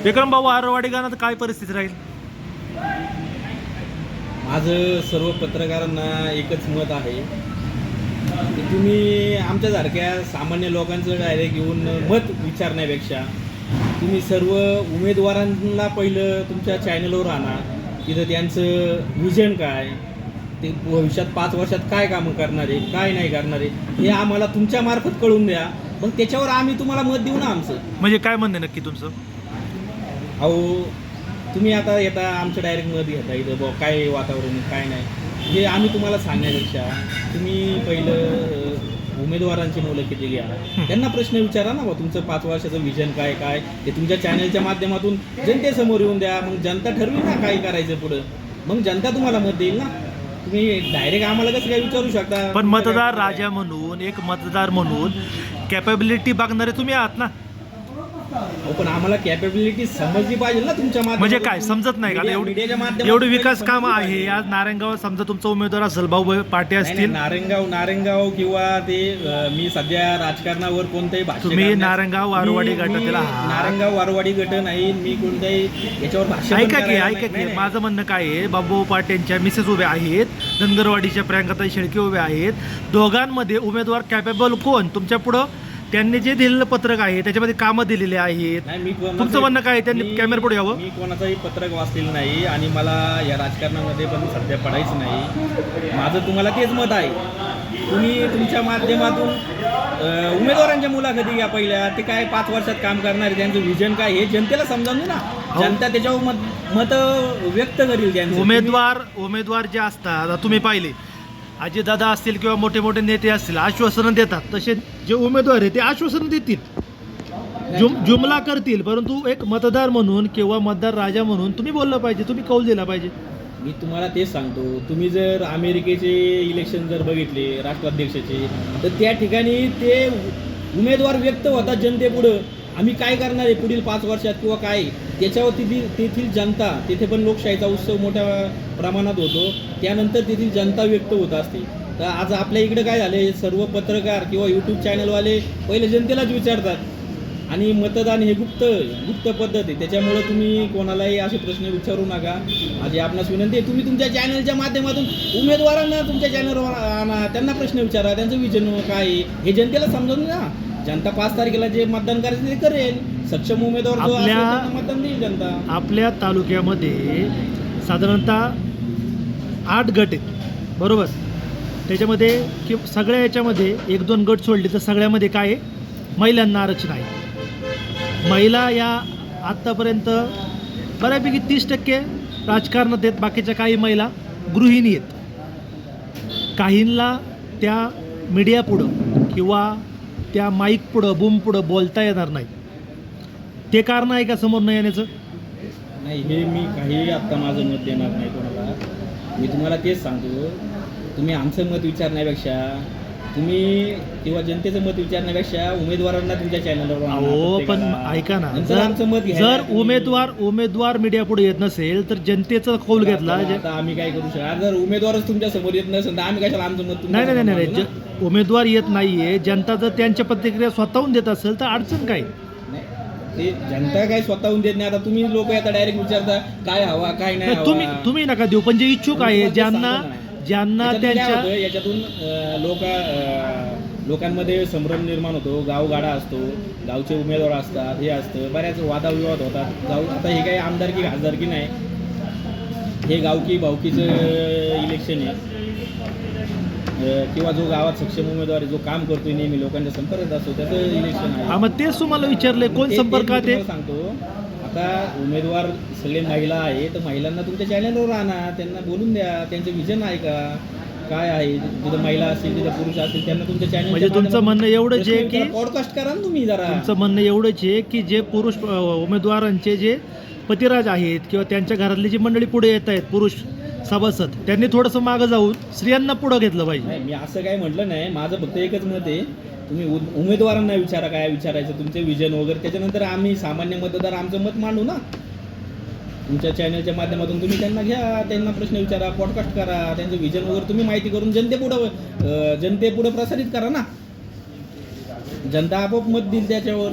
विक्रमभाऊ आरवाडी गाण्यात काय परिस्थिती राहील? माझं सर्व पत्रकारांना एकच मत आहे की तुम्ही आमच्यासारख्या सामान्य लोकांचं डायरेक्ट येऊन मत विचारण्यापेक्षा तुम्ही सर्व उमेदवारांना पहिलं तुमच्या चॅनलवर आणा. तिथं त्यांचं विजन काय, ते भविष्यात 5 वर्षात काय कामं करणार आहे, काय नाही करणार आहे, हे आम्हाला तुमच्या मार्फत कळून द्या. मग त्याच्यावर आम्ही तुम्हाला मत देऊ ना आमचं. म्हणजे काय म्हणणं आहे नक्की तुमचं? अहो तुम्ही आता येता आमचं डायरेक्ट मत घेता इथं बुवा काय वातावरण काय नाही, हे आम्ही तुम्हाला सांगण्यापेक्षा तुम्ही पहिलं उमेदवारांची मुलं किती घ्या, त्यांना प्रश्न विचारा ना. तुमचं 5 वर्षाचं विजन काय काय ते तुमच्या चॅनलच्या माध्यमातून जनतेसमोर येऊन द्या. मग जनता ठरवी ना काय करायचं पुढं, मग जनता तुम्हाला मत देईल ना. तुम्ही डायरेक्ट आम्हाला कसं काय विचारू शकता? पण मतदार राजा म्हणून, एक मतदार म्हणून कॅपेबिलिटी बघणारे तुम्ही आहात ना. हो, पण आम्हाला कॅपेबिलिटी समजली पाहिजे ना तुमच्या माध्यमातून. म्हणजे काय समजत नाही का? एवढी विकास काम आहे आज नारायणगावात. समजा तुमचा उमेदवार असेल भाऊ पाटे असतील, नारायणगाव किंवा ते मी सध्या राजकारणावर कोणतेही भाष्य तुम्ही नारायणगाव वारवाडी गटातील आहात. नारायणगाव वारवाडी गट नाही, मी कोणत्याही याच्यावर भाष्य ऐका की माझं म्हणणं काय आहे, बाबू पाटेंच्या मिसेस उभ्या आहेत, धनगरवाडीच्या प्रियंकाताई शेळके उभ्या आहेत. दोघांमध्ये उमेदवार कॅपेबल कोण? तुमच्या पुढं त्यांनी जे दिलेलं पत्रक आहे त्याच्यामध्ये कामं दिलेली आहेत. तुमचं म्हणणं काय? त्यांनी कॅमेरा पुढे यावं. मी कोणाचंही पत्रक वाचलेलं नाही आणि मला या राजकारणामध्ये पण सध्या पडायचं नाही. माझं तुम्हाला तेच मत आहे. तुम्ही तुमच्या माध्यमातून उमेदवारांच्या मुलाखती घ्या पहिल्या. ते काय 5 वर्षात काम करणार, त्यांचं विजन काय हे जनतेला समजावून ना. जनता त्याच्यावर मत व्यक्त करील. त्यांचं उमेदवार जे असतात, आता तुम्ही पाहिले अजितदादा असतील किंवा मोठे मोठे नेते असतील, आश्वासनं देतात. तसे जे उमेदवार आहे ते आश्वासनं देतील, जुमला करतील. परंतु एक मतदार म्हणून किंवा मतदार राजा म्हणून तुम्ही बोललं पाहिजे, तुम्ही कौल दिला पाहिजे. मी तुम्हाला तेच सांगतो. तुम्ही जर अमेरिकेचे इलेक्शन जर बघितले राष्ट्राध्यक्षाचे, तर त्या ठिकाणी ते उमेदवार व्यक्त होतात जनतेपुढं. आम्ही काय करणार आहे पुढील 5 वर्षात किंवा काय, त्याच्यावर तेथील जनता, तिथे पण लोकशाहीचा उत्सव मोठ्या प्रमाणात होतो. त्यानंतर तेथील जनता व्यक्त होत असते. तर आज आपल्या इकडे काय झाले, सर्व पत्रकार किंवा यूट्यूब चॅनलवाले पहिले जनतेलाच विचारतात आणि मतदान हे गुप्त पद्धत आहे. त्याच्यामुळं तुम्ही कोणालाही असे प्रश्न विचारू नका. माझी आपणास विनंती आहे, तुम्ही तुमच्या चॅनलच्या माध्यमातून उमेदवारांना तुमच्या चॅनलवर आणा, त्यांना प्रश्न विचारा, त्यांचं विजन काय आहे हे जनतेला समजावून ना. जनता 5 तारखेला जे मतदान करायचं ते करेल. सक्षम उमेदवार जो असेल त्यांना मतदान देईल जनता. आपल्या तालुक्यामध्ये साधारणतः 8 गट आहेत, बरोबर? त्याच्यामध्ये की सगळ्या याच्यामध्ये 1-2 गट सोडले तर सगळ्यामध्ये काय आहे, महिलांना आरक्षण आहे. महिला या आत्तापर्यंत बऱ्यापैकी 30% राजकारणात आहेत. बाकीच्या काही महिला गृहिणी आहेत. काहींना त्या मीडिया पुढं किंवा त्या माईक पुढं, बूम पुढं बोलता येणार नाही. ते कारण आहे का समोर न येण्याचं? नाही, हे मी काही आत्ता माझं मत देणार नाही कोणाला. मी तुम्हाला तेच सांगतो, तुम्ही आमचं मत विचारण्यापेक्षा तुम्ही किंवा जनतेचं मत विचारण्यापेक्षा उमेदवारांना तुमच्या चॅनलवर हो, पण ऐका ना, आमचं मत जर उमेदवार मीडिया पुढे येत नसेल तर जनतेचा कौल घेतला. आता आम्ही काय करू शकतो? जर उमेदवारच तुमच्या समोर येत नसेल तर आम्ही कशाला आमचं मत? नाही, उमेदवार येत नाहीये, जनता जर त्यांच्या प्रतिक्रिया स्वतःहून देत असेल तर अडचण काय? ते जनता काय स्वतःहून देत नाही. आता तुम्ही लोक आता डायरेक्ट विचारता काय हवा काय नाही. तुम्ही नका देऊ, पण जे इच्छुक आहे, ज्यांना त्यांच्या याच्यातून लोकांमध्ये संभ्रम निर्माण होतो. गावगाडा असतो, गावचे उमेदवार असतात, हे असतं, बऱ्याच वादाविवाद होतात. आता हे काही आमदारकी खासदारकी नाही, हे गावकी भावकीचं इलेक्शन आहे. किंवा जो गावात सक्षम उमेदवार जो काम करतोय, नेहमी लोकांच्या संपर्कात असतो, त्याचं इलेक्शन आहे. मग तेच तुम्हाला विचारलंय, कोण संपर्कात आहे सांगतो. आता उमेदवार सगळे महिला आहे, तर महिलांना तुमच्या चॅनलवर आणा, त्यांना बोलून द्या, त्यांचं विजन आहे का काय आहे. जिथं महिला असतील तिथं पुरुष असतील त्यांना तुमच्या चॅनल, म्हणजे तुमचं म्हणणं एवढंच आहे की पॉडकास्ट करा ना तुम्ही. जरा तुमचं म्हणणं एवढंच आहे की जे पुरुष उमेदवारांचे जे पतिराज आहेत किंवा त्यांच्या घरातली जी मंडळी पुढे येत आहेत, पुरुष सभासद, त्यांनी थोडंसं मागं जाऊन स्त्रियांना पुढं घेतलं पाहिजे. मी असं काय म्हटलं नाही. माझं फक्त एकच मत आहे, तुम्ही उमेदवारांना विचारा काय विचारायचं, तुमचे विजन वगैरे. त्याच्यानंतर आम्ही सामान्य मतदार आमचं मत मांडू ना. तुमच्या चॅनलच्या माध्यमातून तुम्ही त्यांना घ्या, त्यांना प्रश्न विचारा, पॉडकास्ट करा, त्यांचं विजन वगैरे तुम्ही माहिती करून जनतेपुढं प्रसारित करा ना. जनता आपोआप मत देईल त्याच्यावर.